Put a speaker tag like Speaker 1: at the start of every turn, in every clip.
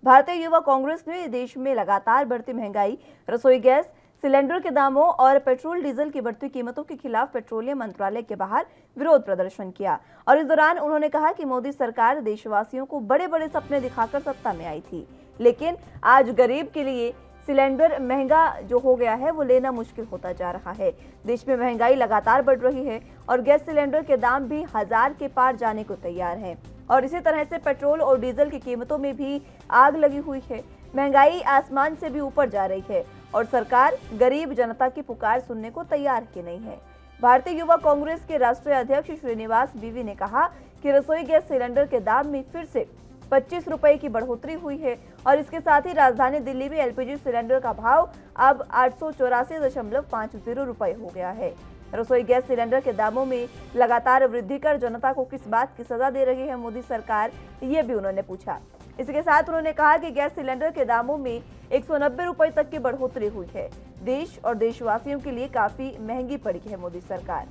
Speaker 1: भारतीय युवा कांग्रेस ने देश में लगातार बढ़ती महंगाई, रसोई गैस सिलेंडर के दामों और पेट्रोल डीजल की बढ़ती कीमतों के खिलाफ पेट्रोलियम मंत्रालय के बाहर विरोध प्रदर्शन किया। और इस दौरान उन्होंने कहा कि मोदी सरकार देशवासियों को बड़े बड़े सपने दिखाकर सत्ता में आई थी, लेकिन आज गरीब के लिए सिलेंडर महंगा जो हो गया है वो लेना मुश्किल होता जा रहा है। देश में महंगाई लगातार बढ़ रही है और गैस सिलेंडर के दाम भी 1000 के पार जाने को तैयार हैं। और इसी तरह से पेट्रोल और डीजल की कीमतों में भी आग लगी हुई है। महंगाई आसमान से भी ऊपर जा रही है और सरकार गरीब जनता की पुकार सुनने को तैयार ही नहीं है। भारतीय युवा कांग्रेस के राष्ट्रीय अध्यक्ष श्रीनिवास बीवी ने कहा कि रसोई गैस सिलेंडर के दाम में फिर से 25 रुपए की बढ़ोतरी हुई है और इसके साथ ही राजधानी दिल्ली में एलपीजी सिलेंडर का भाव अब 884.50 रुपए हो गया है। रसोई गैस सिलेंडर के दामों में लगातार वृद्धि कर जनता को किस बात की सजा दे रही है मोदी सरकार, ये भी उन्होंने पूछा। इसके साथ उन्होंने कहा कि गैस सिलेंडर के दामों में 190 रुपए तक की बढ़ोतरी हुई है। देश और देशवासियों के लिए काफी महंगी पड़ी है मोदी सरकार।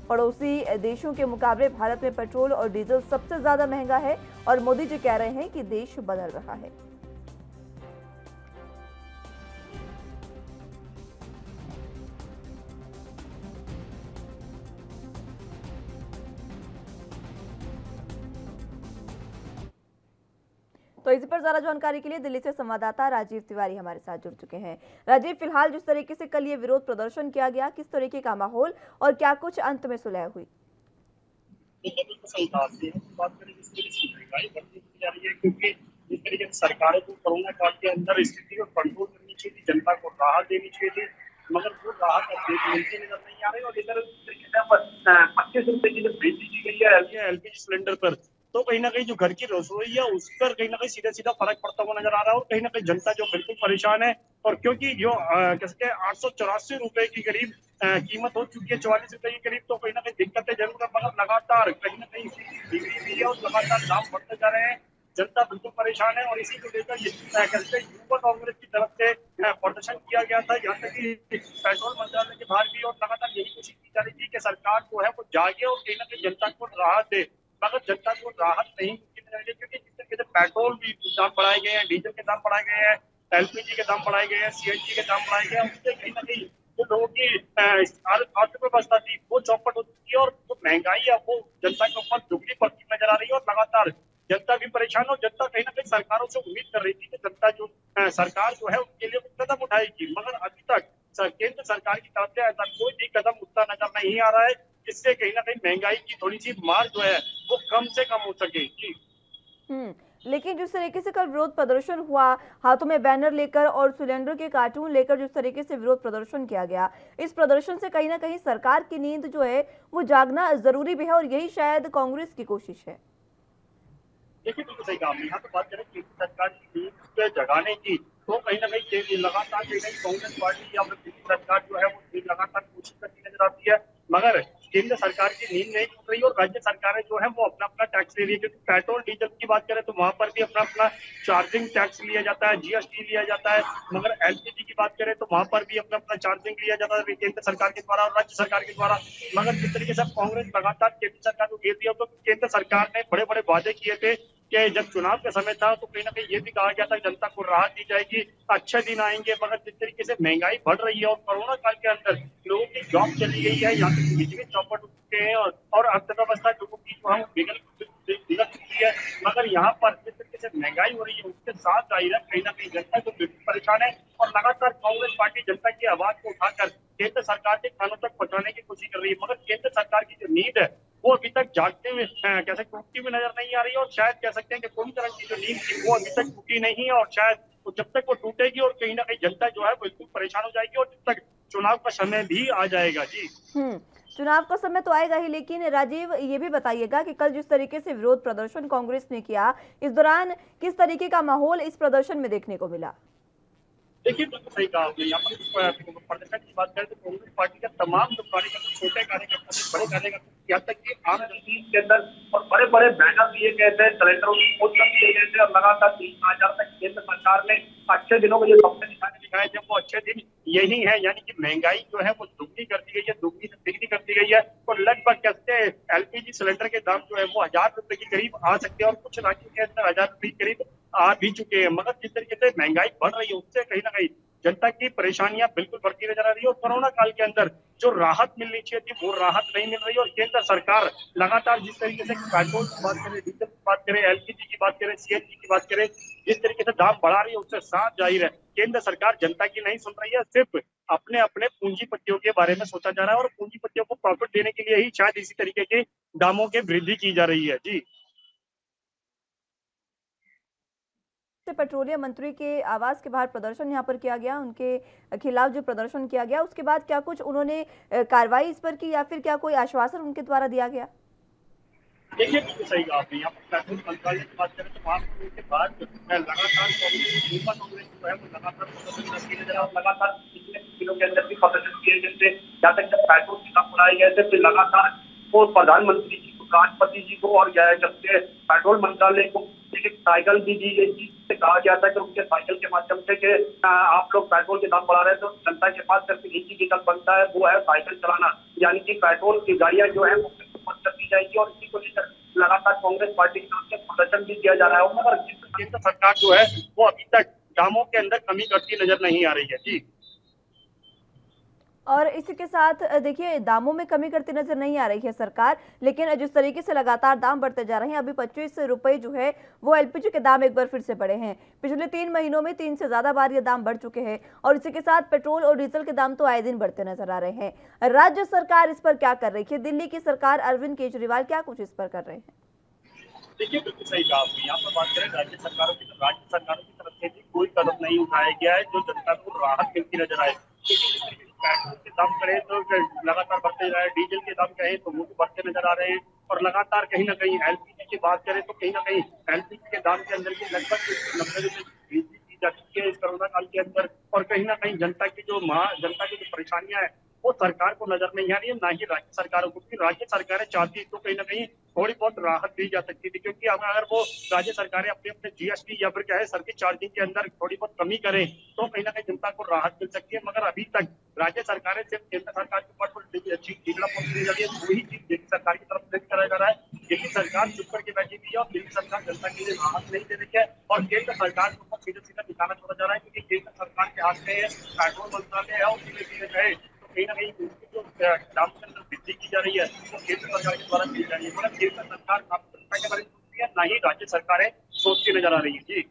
Speaker 1: पड़ोसी देशों के मुकाबले भारत में पेट्रोल और डीजल सबसे ज्यादा महंगा है और मोदी जी कह रहे हैं कि देश बदल रहा है। तो इसी पर ज्यादा जानकारी के लिए दिल्ली से संवाददाता राजीव तिवारी हमारे साथ जुड़ चुके हैं। राजीव, फिलहाल जिस तरीके से कल ये विरोध प्रदर्शन किया गया, किस तरीके का माहौल और क्या कुछ अंत में सुलह हुई?
Speaker 2: बिल्कुल सही कहा आपने। बात करें जिस तरीके से महंगाई बढ़ती जा रही है, क्योंकि जिस तरीके से सरकारों को कोरोना काल के अंदर स्थिति को कंट्रोल करनी चाहिए थी, जनता को राहत देनी चाहिए थी, मगर वो राहत अब मिलती नजर नहीं आ रही। और इधर जिस तरीके से 25 रुपए की जो वृद्धि की गई है एलपीजी सिलेंडर पर, तो कहीं ना कहीं जो घर की रसोई है उस पर कहीं ना कहीं सीधा सीधा फर्क पड़ता हुआ नजर आ रहा है। और कहीं ना कहीं जनता जो बिल्कुल परेशान है। और क्योंकि जो कहते हैं 884 रुपए की करीब कीमत हो चुकी है, 44 रुपए के करीब, तो कहीं ना कहीं दिक्कतें जरूर है, मगर लगातार कहीं ना कहीं बिगड़ी हुई है और लगातार दाम बढ़ते जा रहे हैं। जनता बिल्कुल परेशान है और इसी को लेकर कहते हैं युवा कांग्रेस की तरफ से प्रदर्शन किया गया था, यहाँ तक कि पेट्रोल मंत्रालय के बाहर भी। और लगातार यही कोशिश की जा रही थी कि सरकार जो है वो जागे और कहीं ना कहीं जनता को राहत दे, मगर जनता को राहत नहीं मिल रही है, क्योंकि जिस तरीके से पेट्रोल भी दाम बढ़ाए गए हैं, डीजल के दाम बढ़ाए गए हैं, एलपीजी के दाम बढ़ाए गए हैं, सीएनजी के दाम बढ़ाए गए हैं, उससे कहीं ना कहीं जो लोगों की अर्थव्यवस्था थी वो चौपट हो चुकी है। और जो महंगाई है वो जनता के ऊपर दुगनी पड़ती नजर आ रही है। और लगातार जनता भी परेशान और जनता कहीं ना कहीं सरकारों से उम्मीद कर रही थी कि जनता जो सरकार जो है उनके लिए कदम उठाएगी, मगर अभी तक केंद्र सरकार की तरफ से ऐसा कोई भी कदम उठता नजर नहीं आ रहा है, जिससे कहीं ना कहीं महंगाई की थोड़ी सी मार जो है वो कम से कम हो सके। जी
Speaker 1: लेकिन जिस तरीके से कल विरोध प्रदर्शन हुआ, हाथों में बैनर लेकर और सिलेंडर के कार्टून लेकर जिस तरीके से विरोध प्रदर्शन किया गया, इस प्रदर्शन से कहीं ना कहीं सरकार की नींद जो है वो जागना जरूरी भी है और यही शायद कांग्रेस की कोशिश है।
Speaker 2: देखिए बिल्कुल सही काम है। यहाँ तो बात करें केंद्र सरकार की नींद जगाने की, तो कहीं ना कहीं लगातार कांग्रेस पार्टी या फिर दिल्ली सरकार जो है वो लगातार कोशिश करती नजर आती है, मगर केंद्र सरकार की नींद नहीं टूट रही और राज्य सरकारें जो है वो अपना अपना टैक्स ले रही है। क्योंकि पेट्रोल डीजल की बात करें तो वहां पर भी अपना अपना चार्जिंग टैक्स लिया जाता है, जीएसटी लिया जाता है, मगर एलपीजी की बात करें तो वहां पर भी अपना अपना चार्जिंग लिया जाता है केंद्र सरकार के द्वारा और राज्य सरकार के द्वारा। मगर जिस तरीके से कांग्रेस लगातार केंद्र सरकार को घेर दिया, तो केंद्र सरकार ने बड़े बड़े वादे किए थे कि जब चुनाव का समय था तो कहीं ना कहीं ये भी कहा गया था कि जनता को राहत दी जाएगी, अच्छे दिन आएंगे, मगर जिस तरीके से महंगाई बढ़ रही है और कोरोना काल के अंदर लोगों की जॉब चली गई है, यहाँ तक बिजली चौपट हो चुके हैं और अर्थव्यवस्था लोगों की जो है बिगड़ चुकी है। मगर यहाँ पर जिस तरीके से महंगाई हो रही है उसके साथ जाहिर है कहीं ना कहीं जनता को बिल्कुल परेशान है। और लगातार कांग्रेस पार्टी जनता की आवाज को उठाकर केंद्र सरकार के कानों तक पहुंचाने की कोशिश कर रही है, मगर केंद्र सरकार की जो नींद है वो अभी तक जागते हुए कैसे टूटती हुई नजर नहीं आ रही है। और शायद कह सकते हैं कि पूरी तरह की जो नींद थी वो अभी तक टूटी नहीं है और शायद तो जब तक वो टूटेगी और कहीं ना कहीं जनता जो है बिल्कुल परेशान हो जाएगी और जब तक चुनाव का समय भी आ जाएगा। जी
Speaker 1: चुनाव का समय तो आएगा ही, लेकिन राजीव ये भी बताइएगा कि कल जिस तरीके से विरोध प्रदर्शन कांग्रेस ने किया, इस दौरान किस तरीके का माहौल इस प्रदर्शन में देखने को मिला?
Speaker 2: देखिए बिल्कुल सही कहा आपने। यहाँ पर प्रदर्शन की बात करें तो कांग्रेस पार्टी का तमाम जो कार्यकर्ता, छोटे कार्यकर्ता से बड़े कार्यकर्ता, यहाँ तक कि आम जनता के अंदर और बड़े बड़े बैनर दिए गए थे, सिलेंडरों की खोज कर दिए गए थे और लगातार 30,000 तक केंद्र सरकार ने अच्छे दिनों को जो सपने दिखाए जब वो अच्छे दिन यही है, यानी कि महंगाई जो है वो दुगनी कर दी गई है, दुगनी से तिगनी कर दी गई है। और लगभग कहते हैं एलपीजी सिलेंडर के दाम जो है वो 1000 रुपए के करीब आ सकते हैं और कुछ राज्यों के अंदर 1000 रुपए के करीब आ भी चुके हैं, मगर जिस तरीके से महंगाई बढ़ रही है उससे कहीं ना कहीं जनता की परेशानियां बिल्कुल बढ़ती नजर आ रही है। और कोरोना काल के अंदर जो राहत मिलनी चाहिए थी वो राहत नहीं मिल रही है। और केंद्र सरकार लगातार जिस तरीके से पेट्रोल की बात करें, डीजल की बात करें, एलपीजी की बात करें, सीएनजी की बात करें, जिस तरीके से दाम बढ़ा रही है उससे साफ जाहिर है केंद्र सरकार जनता की नहीं सुन रही है, सिर्फ अपने अपने पूंजीपतियों के बारे में सोचा जा रहा है। और पूंजीपतियों को प्रॉफिट देने के लिए ही शायद इसी तरीके के दामों की वृद्धि की जा रही है। जी
Speaker 1: से पेट्रोलियम मंत्री के आवास के बाहर प्रदर्शन यहां पर किया गया, उनके खिलाफ जो प्रदर्शन किया गया उसके बाद क्या कुछ उन्होंने कार्रवाई इस पर की या फिर क्या कोई आश्वासन उनके द्वारा दिया गया?
Speaker 2: देखिए, बिल्कुल सही कहा आपने। यहाँ पर पेट्रोल मंत्रालय की बात करें तो वहाँ पर उसके बाद लगातार कांग्रेस युवा कांग्रेस जो है वो लगातार प्रदर्शन करती नजर और लगातार पिछले कुछ दिनों के अंदर भी प्रदर्शन किए, जिससे जहाँ तक जब पेट्रोल के दाम बढ़ाए गए थे फिर लगातार वो प्रधानमंत्री जी को, राष्ट्रपति जी को और जब से पेट्रोल मंत्रालय को एक साइकिल भी दी गई थी, जिससे कहा गया था कि उनके साइकिल के माध्यम से कि आप लोग पेट्रोल के दाम बढ़ा रहे हैं तो जनता के पास सिर्फ एक ही विकल्प बनता है, वो है साइकिल चलाना, यानी कि पेट्रोल की गाड़ियां जो है वो बंद कर दी जाएगी। और इसी को लेकर लगातार कांग्रेस पार्टी की तरफ से प्रदर्शन भी किया जा रहा है। मगर केंद्र सरकार जो है वो अभी तक दामों के अंदर कमी करती नजर नहीं आ रही है। जी
Speaker 1: और इसी के साथ देखिए दामों में कमी करती नजर नहीं आ रही है सरकार, लेकिन जिस तरीके से लगातार दाम बढ़ते जा रहे हैं, अभी 25 रुपए जो है वो एलपीजी के दाम एक बार फिर से बढ़े हैं। पिछले 3 महीनों में 3 से ज्यादा बार ये दाम बढ़ चुके हैं और इसी के साथ पेट्रोल और डीजल के दाम तो आए दिन बढ़ते नजर आ रहे हैं। राज्य सरकार इस पर क्या कर रही है? दिल्ली की सरकार अरविंद केजरीवाल क्या कुछ इस पर कर रहे हैं?
Speaker 2: देखिए, बिल्कुल सही कहा आपने। यहाँ पर बात करें राज्य सरकारों की, तो राज्य सरकारों की तरफ से भी कोई कदम नहीं उठाया गया है जो जनता को राहत मिलती नजर आए। क्योंकि जिस तरीके से पेट्रोल के दाम करें तो लगातार बढ़ते जा रहे हैं, डीजल के दाम कहें तो वो भी बढ़ते नजर आ रहे हैं। और लगातार कहीं ना कहीं एलपीजी की बात करें तो कहीं ना कहीं एलपीजी के दाम के अंदर भी लगभग 90 रुपए की वृद्धि की जा चुकी है इस कोरोना काल के अंदर। और कहीं ना कहीं जनता की जो परेशानियां है वो सरकार को नजर नहीं आ रही है, ना ही राज्य सरकारों को। क्योंकि राज्य सरकारें चाहती तो कहीं ना कहीं थोड़ी बहुत राहत दी जा सकती थी, क्योंकि अगर वो राज्य सरकारें अपने अपने जीएसटी या फिर क्या है सर्विस चार्जिंग के अंदर थोड़ी बहुत कमी करें तो कहीं ना कहीं जनता को राहत मिल सकती है। मगर अभी तक राज्य सरकारें सिर्फ केंद्र सरकार के ऊपर टीकड़ा पहुंचने जा रही है, वही चीज दिल्ली सरकार की तरफ से कराया जा रहा है। दिल्ली सरकार चुप करके बैठी हुई है और दिल्ली सरकार जनता के लिए राहत नहीं दे रही है और केंद्र सरकार के ऊपर सीधा सीधा निशाना छोड़ा जा रहा है, क्योंकि केंद्र सरकार के हाथ में पेट्रोल मंत्रालय है और धीरे धीरे जो है कहीं ना कहीं उनकी जो दाम के अंदर वृद्धि की जा रही है वो केंद्र सरकार के द्वारा की जा रही है। मतलब केंद्र सरकार जनता के बारे में सोचती है, ना ही राज्य सरकारें सोचती नजर आ रही है। जी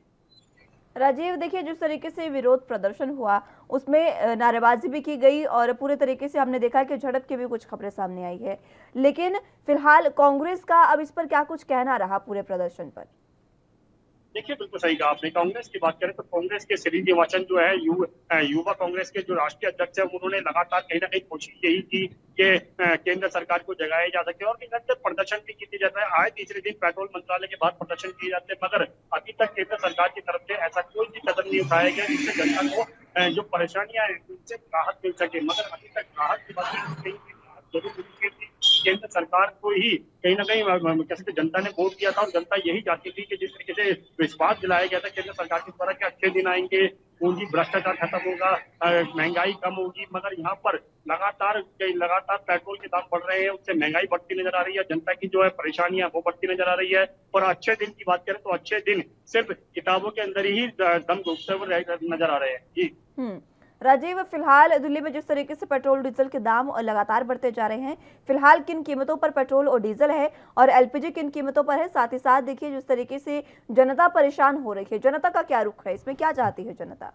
Speaker 1: राजीव, देखिए जिस तरीके से विरोध प्रदर्शन हुआ उसमें नारेबाजी भी की गई और पूरे तरीके से हमने देखा कि झड़प की भी कुछ खबरें सामने आई है, लेकिन फिलहाल कांग्रेस का अब इस पर क्या कुछ कहना रहा पूरे प्रदर्शन पर?
Speaker 2: देखिए, बिल्कुल सही कहा आपने। कांग्रेस की बात करें तो कांग्रेस के श्रीनिवासन जो है युवा कांग्रेस के जो राष्ट्रीय अध्यक्ष है उन्होंने लगातार कहीं ना कहीं कोशिश यही की कि केंद्र सरकार को जगाया जा सके और कहीं प्रदर्शन भी किया जाता है। आए तीसरे दिन पेट्रोल मंत्रालय के बाद प्रदर्शन किए जाते हैं, मगर अभी तक केंद्र सरकार की तरफ से ऐसा कोई भी कदम नहीं उठाया गया जिससे जनता को जो परेशानियां हैं उनसे राहत मिल सके। मगर अभी तक राहत की बात कहीं राहत जरूर मिलती थी। केंद्र सरकार को ही कहीं ना कहीं कैसे जनता ने वोट किया था और जनता यही चाहती थी कि जिस तरीके से विश्वास दिलाया गया था केंद्र सरकार के द्वारा कि अच्छे दिन आएंगे, पूंजी भ्रष्टाचार खत्म होगा, महंगाई कम होगी, मगर यहाँ पर लगातार पेट्रोल के दाम बढ़ रहे हैं, उससे महंगाई बढ़ती नजर आ रही है, जनता की जो है परेशानियां वो बढ़ती नजर आ रही है। और अच्छे दिन की बात करें तो अच्छे दिन सिर्फ किताबों के अंदर ही दम घुटते हुए नजर आ रहे हैं। जी
Speaker 1: राजीव, फिलहाल दिल्ली में जिस तरीके से पेट्रोल डीजल के दाम लगातार बढ़ते जा रहे हैं, फिलहाल किन कीमतों पर पेट्रोल और डीजल है और एलपीजी किन कीमतों पर है? साथ ही साथ देखिए जिस तरीके से जनता परेशान हो रही है, जनता का क्या रुख है, इसमें क्या चाहती है जनता?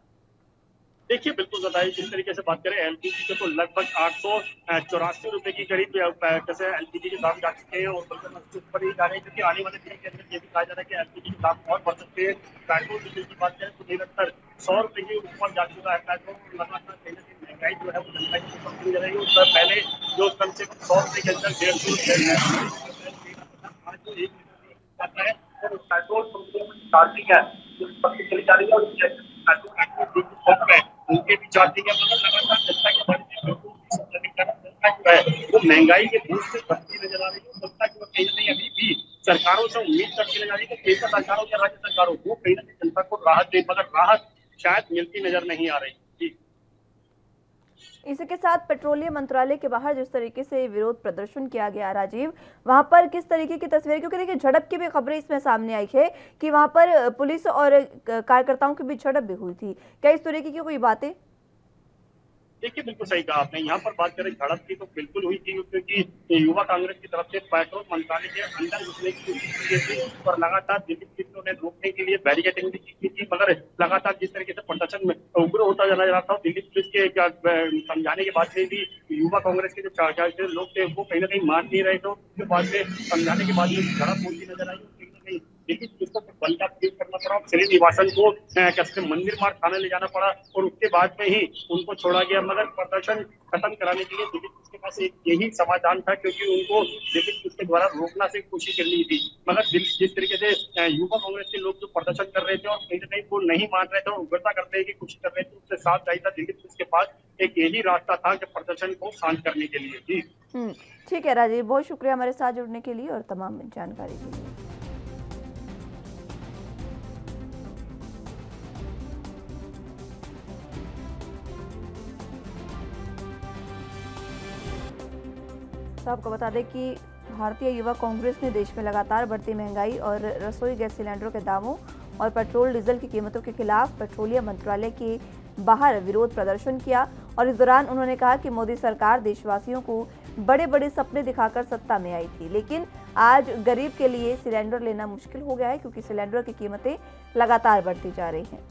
Speaker 2: देखिए, बिल्कुल बताइए, जिस तरीके से बात करें एलपीजी के तो लगभग 884 रुपए की करीब कैसे एलपीजी के दाम जा चुके हैं और बल्कि उसके ऊपर ही जा रहे हैं, क्योंकि आने वाले दिनों के अंदर ये भी कहा जा रहा है कि एलपीजी के दाम और बढ़ सकते हैं। पेट्रोल डीजल की बात करें तो निरंतर 100 रुपए के ऊपर जा चुका है पेट्रोल। लगातार कहीं ना कहीं महंगाई जो है वो जनता की ऊपर मिल रही है। उससे पहले जो कम से कम 100 रुपए के अंदर 150 आज जो 1 लीटर आता है और पेट्रोल चार्जिंग है चली जा रही है और उनके भी चार्जिंग है, मगर लगातार जनता के बारे में बिल्कुल भी सोचा नहीं जा रहा। जनता जो है वो महंगाई के बोझ से बढ़ती नजर आ रही है। जनता जो कहीं ना कहीं अभी भी सरकारों से उम्मीद करती नजर आ रही है कि केंद्र सरकारों या राज्य सरकारों को कहीं ना कहीं जनता को राहत दे, मगर राहत शायद मिलती नजर नहीं आ रही। जी
Speaker 1: इसी के साथ पेट्रोलियम मंत्रालय के बाहर जिस तरीके से विरोध प्रदर्शन किया गया, राजीव, वहां पर किस तरीके की तस्वीर, क्योंकि देखिए झड़प की भी खबरें इसमें सामने आई है कि वहां पर पुलिस और कार्यकर्ताओं के बीच झड़प भी हुई थी। क्या इस तरीके की कोई बातें?
Speaker 2: देखिए, बिल्कुल सही कहा आपने। यहाँ पर बात करें झड़प की तो बिल्कुल हुई थी, क्योंकि युवा कांग्रेस की तरफ से पेट्रोल मंत्रालय के अंदर घुसने की कोशिश की गई थी और लगातार दिल्ली पुलिस ने उन्हें रोकने के लिए बैरिकेडिंग भी की थी, मगर लगातार जिस तरीके से प्रदर्शन में उग्र होता चला जा रहा था, दिल्ली पुलिस के समझाने के बाद से भी युवा कांग्रेस के जो लोग थे वो कहीं ना कहीं मान नहीं रहे थे। उसके बाद से समझाने के बाद में झड़प होती नजर आई। कहीं ना कहीं दिल्ली पुलिस को बंदा फेस करना पड़ा, श्रीनिवासन को कैसे मंदिर मार्ग थाने ले जाना पड़ा और उसके बाद में ही उनको छोड़ा गया। मगर प्रदर्शन खत्म कराने के लिए दिल्ली पुलिस के पास एक यही समाधान था, क्योंकि उनको दिल्ली पुलिस के द्वारा रोकना से कोशिश करनी थी। मगर जिस तरीके से युवा कांग्रेस के लोग जो प्रदर्शन कर रहे थे और कहीं ना कहीं वो नहीं मान रहे थे और उग्रता करने की कोशिश कर रहे थे, उससे साफ जाहिर था दिल्ली पुलिस के पास एक यही रास्ता था कि प्रदर्शन को शांत करने के लिए। जी
Speaker 1: ठीक है राजीव, बहुत शुक्रिया हमारे साथ जुड़ने के लिए और तमाम जानकारी के लिए। तो आपको बता दें कि भारतीय युवा कांग्रेस ने देश में लगातार बढ़ती महंगाई और रसोई गैस सिलेंडरों के दामों और पेट्रोल डीजल की कीमतों के खिलाफ पेट्रोलियम मंत्रालय के बाहर विरोध प्रदर्शन किया और इस दौरान उन्होंने कहा कि मोदी सरकार देशवासियों को बड़े बड़े सपने दिखाकर सत्ता में आई थी, लेकिन आज गरीब के लिए सिलेंडर लेना मुश्किल हो गया है, क्योंकि सिलेंडर की कीमतें लगातार बढ़ती जा रही हैं।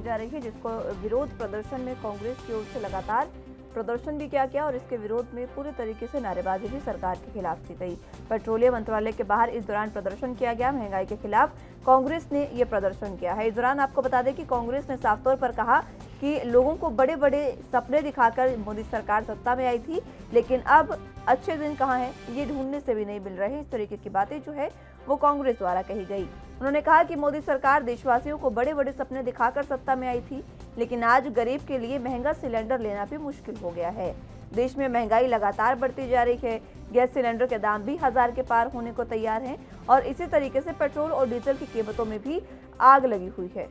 Speaker 1: जा रही है, जिसको विरोध प्रदर्शन में कांग्रेस की ओर से लगातार प्रदर्शन भी किया गया और इसके विरोध में पूरे तरीके से नारेबाजी भी सरकार के खिलाफ की गई। पेट्रोलियम मंत्रालय के बाहर इस दौरान प्रदर्शन किया गया। महंगाई के खिलाफ कांग्रेस ने यह प्रदर्शन किया है। इस दौरान आपको बता दें कि कांग्रेस ने साफ तौर पर कहा कि लोगों को बड़े बड़े सपने दिखाकर मोदी सरकार सत्ता में आई थी, लेकिन अब अच्छे दिन कहाँ हैं ये ढूंढने से भी नहीं मिल रहे। इस तरीके की बातें जो है वो कांग्रेस द्वारा कही गई। उन्होंने कहा कि मोदी सरकार देशवासियों को बड़े बड़े सपने दिखाकर सत्ता में आई थी, लेकिन आज गरीब के लिए महंगा सिलेंडर लेना भी मुश्किल हो गया है। देश में महंगाई लगातार बढ़ती जा रही है। गैस सिलेंडर के दाम भी 1000 के पार होने को तैयार हैं और इसी तरीके से पेट्रोल और डीजल की कीमतों में भी आग लगी हुई है।